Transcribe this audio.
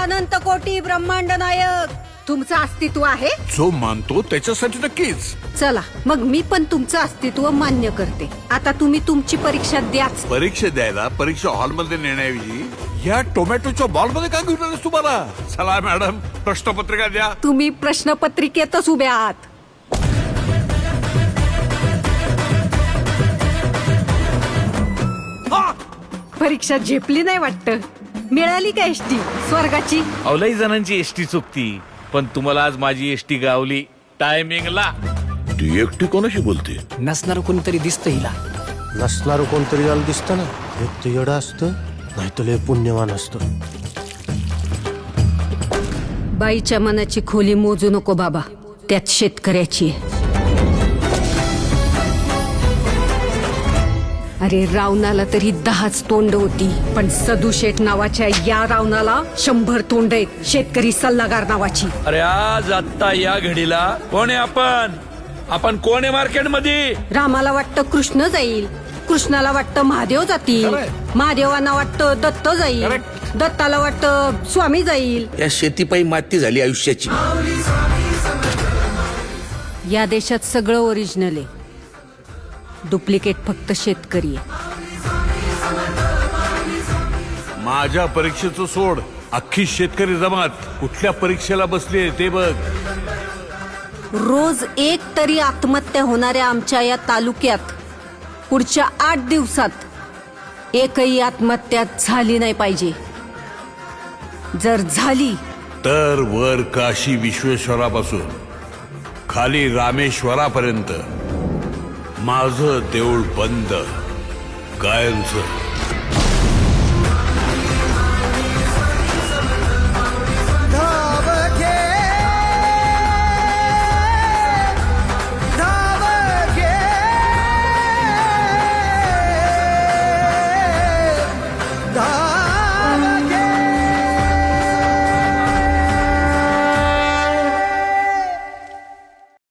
अनंत कोटी ब्रह्मांड नायक तुमचं अस्तित्व आहे. जो मानतो त्याच्यासाठी नक्कीच. चला मग मी पण तुमचं अस्तित्व मान्य करते. आता तुम्ही तुमची परीक्षा द्याच. परीक्षा द्यायला परीक्षा हॉलमध्ये नेण्याऐवजी या टोमॅटोच्या बॉलमध्ये का घेऊन आलेस तुम्हाला? चला मॅडम, प्रश्नपत्रिका द्या. तुम्ही प्रश्नपत्रिकेतच उभे आहात. परीक्षा झेपली नाही वाटत. मिळाली का एसटी स्वर्गाची? अवलाई जणांची एसटी चुकती, पण तुम्हाला आज माझी एसटी गावली टायमिंगला. ती एकटी कोणाशी बोलते? नसणार कोणतरी दिसतं हिला. नसणार कोणतरी याला दिसतं ना. एक तर येडं असतं, नाही तर लय पुण्यवान असतं. बाईच्या मनाची खोली मोजू नको बाबा, त्यात शेतकऱ्याची आहे. अरे रावणाला तरी 10च तोंड होती, पण सदू शेठ नावाच्या या रावणाला 100 तोंड आहेत. शेतकरी सल्लागार नावाची. अरे आज आत्ता या घडीला कोण आहे आपण कोण आहे मार्केटमध्ये? रामाला वाटतं कृष्ण जाईल, कृष्णाला वाटतं महादेव जातील, महादेवांना वाटतं दत्त जाईल, दत्ताला वाटतं स्वामी जाईल. या शेतीपायी माती झाली आयुष्याची. या देशात सगळं ओरिजिनल आहे, डुप्लिकेट फक्त शेतकरी आहे. माझ्या परीक्षेचं सोड, अख्खी शेतकरी जमात कुठल्या परीक्षेला बसली ते बघ. रोज एक तरी आत्महत्या होणाऱ्या आमच्या या तालुक्यात पुढच्या 8 दिवसात एकही आत्महत्या झाली नाही पाहिजे. जर झाली तर वर काशी विश्वेश्वरापासून खाली रामेश्वरापर्यंत माझं देऊळ बंद कायमचं.